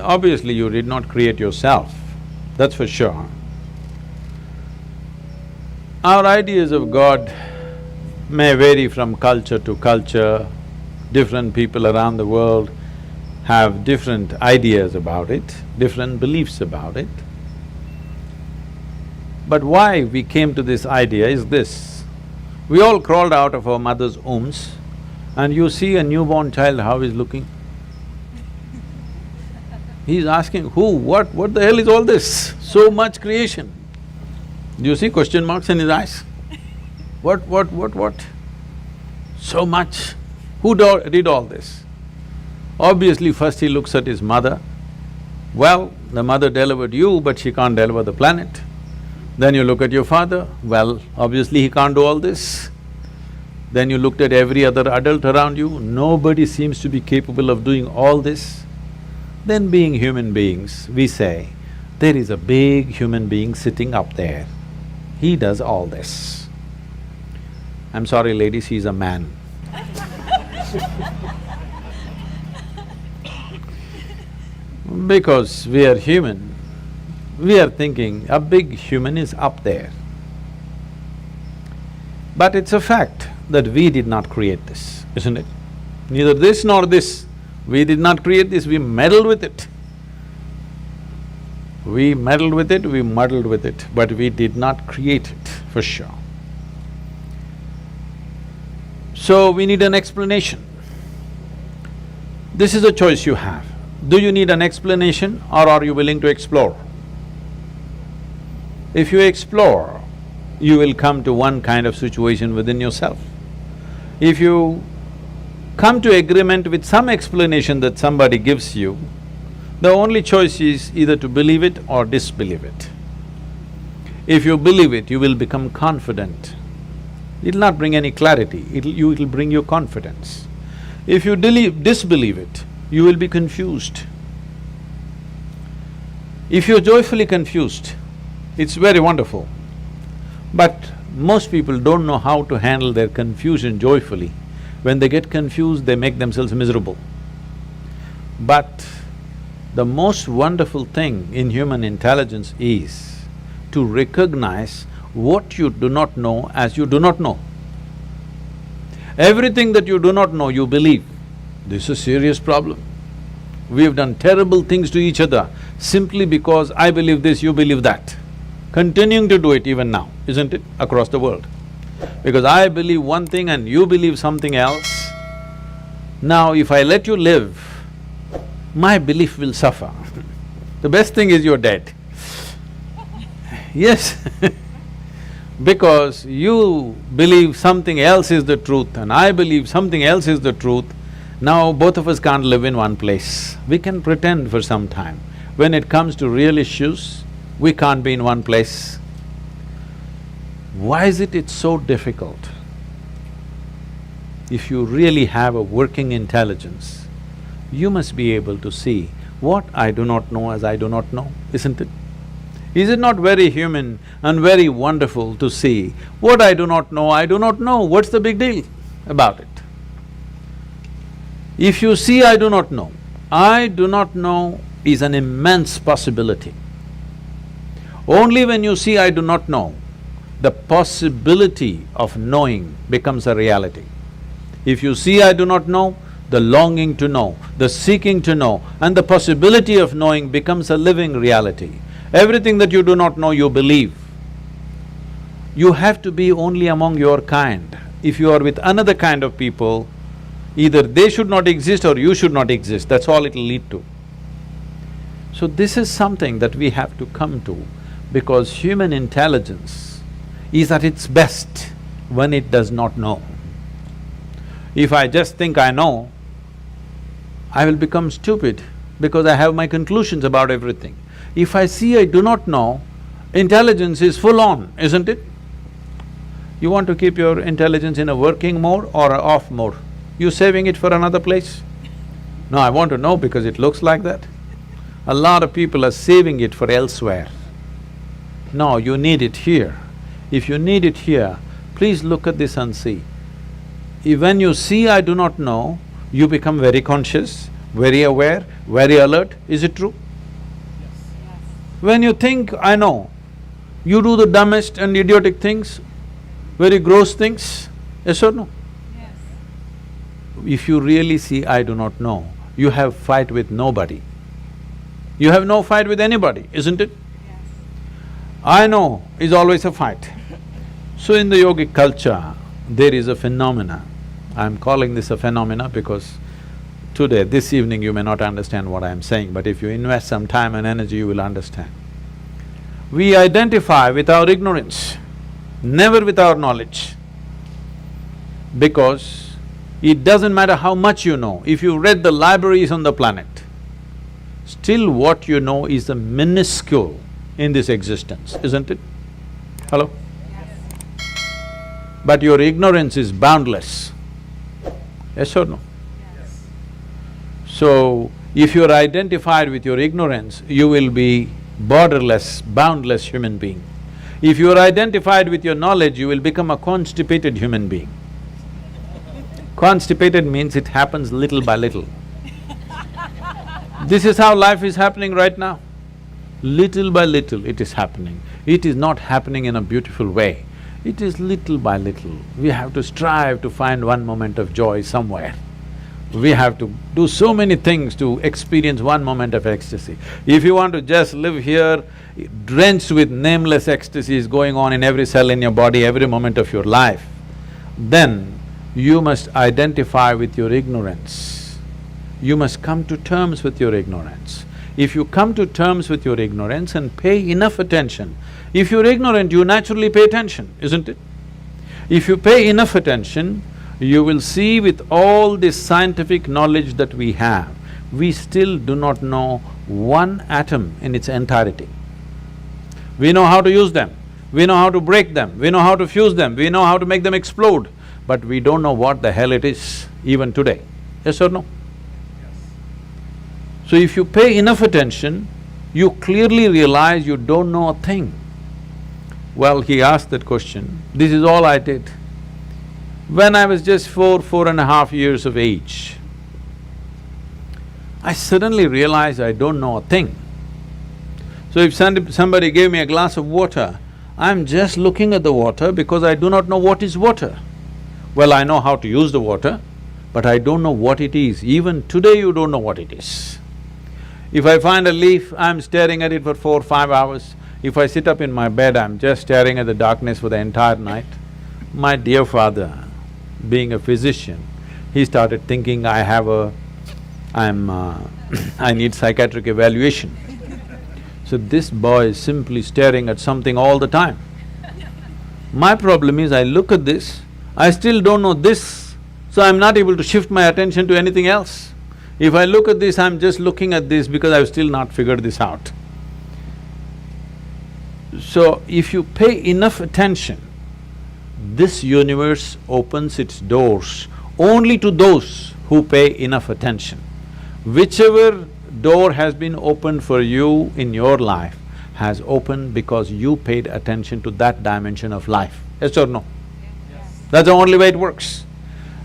obviously you did not create yourself, that's for sure. Our ideas of God may vary from culture to culture. Different people around the world have different ideas about it, different beliefs about it. But why we came to this idea is this: we all crawled out of our mother's wombs and you see a newborn child, how he's looking. He's asking, who, what the hell is all this? So much creation. Do you see question marks in his eyes? What? So much. Who did all this? Obviously, first he looks at his mother. Well, the mother delivered you, but she can't deliver the planet. Then you look at your father, well, obviously he can't do all this. Then you looked at every other adult around you, nobody seems to be capable of doing all this. Then being human beings, we say, there is a big human being sitting up there, he does all this. I'm sorry ladies, he's a man. Because we are human, we are thinking a big human is up there. But it's a fact that we did not create this, isn't it? Neither this nor this. We did not create this, we meddled with it. We meddled with it, we muddled with it, but we did not create it, for sure. So we need an explanation. This is a choice you have. Do you need an explanation or are you willing to explore? If you explore, you will come to one kind of situation within yourself. If you come to agreement with some explanation that somebody gives you, the only choice is either to believe it or disbelieve it. If you believe it, you will become confident. It'll not bring any clarity, it'll bring you confidence. If you disbelieve it, you will be confused. If you're joyfully confused, it's very wonderful. But most people don't know how to handle their confusion joyfully. When they get confused, they make themselves miserable. But the most wonderful thing in human intelligence is to recognize what you do not know as you do not know. Everything that you do not know, you believe. This is a serious problem. We have done terrible things to each other simply because I believe this, you believe that. Continuing to do it even now, isn't it, across the world? Because I believe one thing and you believe something else. Now if I let you live, my belief will suffer. The best thing is you're dead. Yes because you believe something else is the truth and I believe something else is the truth, now both of us can't live in one place. We can pretend for some time. When it comes to real issues, we can't be in one place. Why is it it's so difficult? If you really have a working intelligence, you must be able to see what I do not know as I do not know, isn't it? Is it not very human and very wonderful to see what I do not know, what's the big deal about it? If you see I do not know is an immense possibility. Only when you see I do not know, the possibility of knowing becomes a reality. If you see I do not know, the longing to know, the seeking to know, and the possibility of knowing becomes a living reality. Everything that you do not know, you believe. You have to be only among your kind. If you are with another kind of people, either they should not exist or you should not exist, that's all it'll lead to. So this is something that we have to come to, because human intelligence is at its best when it does not know. If I just think I know, I will become stupid because I have my conclusions about everything. If I see I do not know, intelligence is full on, isn't it? You want to keep your intelligence in a working mode or a off mode? You saving it for another place? No, I want to know because it looks like that. A lot of people are saving it for elsewhere. No, you need it here. If you need it here, please look at this and see. When you see I do not know, you become very conscious. very aware, very alert, is it true? When you think, I know, you do the dumbest and idiotic things, very gross things, yes or no? Yes. If you really see, I do not know, you have fight with nobody. You have no fight with anybody, isn't it? Yes. I know is always a fight. So in the yogic culture, there is a phenomena. I'm calling this a phenomena because today, this evening, you may not understand what I'm saying, but if you invest some time and energy, you will understand. We identify with our ignorance, never with our knowledge. Because it doesn't matter how much you know, if you read the libraries on the planet, still what you know is the minuscule in this existence, isn't it? Hello? Yes. But your ignorance is boundless. Yes or no? Yes. So, if you're identified with your ignorance, you will be borderless, boundless human being. If you're identified with your knowledge, you will become a constipated human being. Constipated means it happens little by little. This is how life is happening right now. Little by little it is happening. It is not happening in a beautiful way. It is little by little. We have to strive to find one moment of joy somewhere. We have to do so many things to experience one moment of ecstasy. If you want to just live here, drenched with nameless ecstasies going on in every cell in your body, every moment of your life, then you must identify with your ignorance. You must come to terms with your ignorance. If you come to terms with your ignorance and pay enough attention, if you're ignorant, you naturally pay attention, isn't it? If you pay enough attention, you will see with all this scientific knowledge that we have, we still do not know one atom in its entirety. We know how to use them, we know how to break them, we know how to fuse them, we know how to make them explode, but we don't know what the hell it is even today. Yes or no? So if you pay enough attention, you clearly realize you don't know a thing. Well, he asked that question, this is all I did. When I was just 4.5 years of age, I suddenly realized I don't know a thing. So if somebody gave me a glass of water, I'm just looking at the water because I do not know what is water. Well, I know how to use the water, but I don't know what it is. Even today you don't know what it is. If I find a leaf, I'm staring at it for 4-5 hours. If I sit up in my bed, I'm just staring at the darkness for the entire night. My dear father, being a physician, he started thinking I need psychiatric evaluation. So this boy is simply staring at something all the time. My problem is I look at this, I still don't know this, so I'm not able to shift my attention to anything else. If I look at this, I'm just looking at this because I've still not figured this out. So if you pay enough attention, this universe opens its doors only to those who pay enough attention. Whichever door has been opened for you in your life has opened because you paid attention to that dimension of life, yes or no? Yes. That's the only way it works.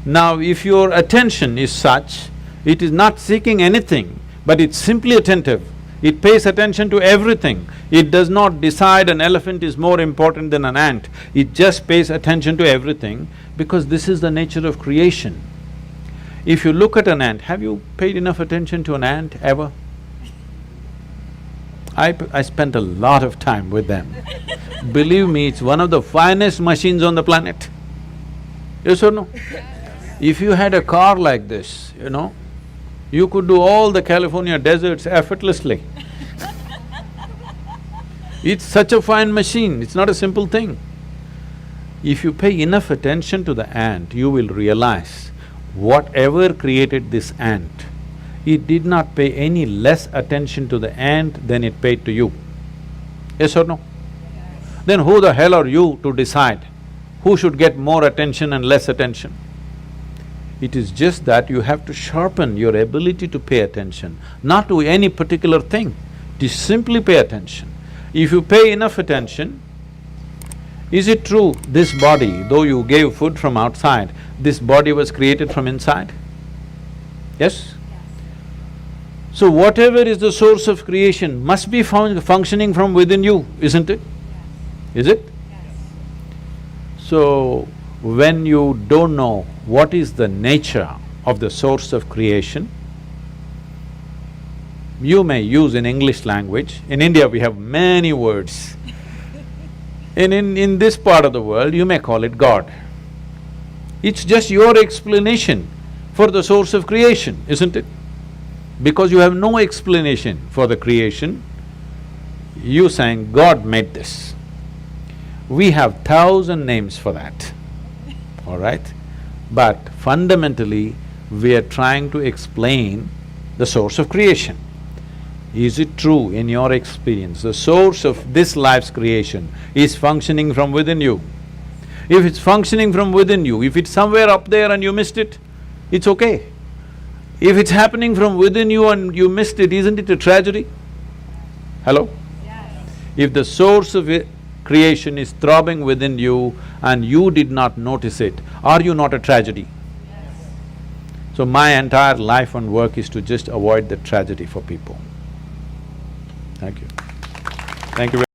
Now, if your attention is such, it is not seeking anything, but it's simply attentive. It pays attention to everything. It does not decide an elephant is more important than an ant. It just pays attention to everything because this is the nature of creation. If you look at an ant, have you paid enough attention to an ant ever? I spent a lot of time with them. Believe me, it's one of the finest machines on the planet. Yes or no? If you had a car like this, you know, you could do all the California deserts effortlessly. It's such a fine machine, it's not a simple thing. If you pay enough attention to the ant, you will realize whatever created this ant, it did not pay any less attention to the ant than it paid to you. Yes or no? Yes. Then who the hell are you to decide who should get more attention and less attention? It is just that you have to sharpen your ability to pay attention, not to any particular thing, to simply pay attention. If you pay enough attention, is it true this body, though you gave food from outside, this body was created from inside? Yes? Yes. So whatever is the source of creation must be functioning from within you, isn't it? Is it? So, when you don't know what is the nature of the source of creation, you may use in English language. In India, we have many words. In this part of the world, you may call it God. It's just your explanation for the source of creation, isn't it? Because you have no explanation for the creation, you saying, God made this. We have 1,000 names for that, all right? But fundamentally, we are trying to explain the source of creation. Is it true in your experience, the source of this life's creation is functioning from within you? If it's functioning from within you, if it's somewhere up there and you missed it, it's okay. If it's happening from within you and you missed it, isn't it a tragedy? Hello? Yes. If the source of creation is throbbing within you and you did not notice it, are you not a tragedy? Yes. So my entire life and work is to just avoid the tragedy for people. Thank you. Thank you very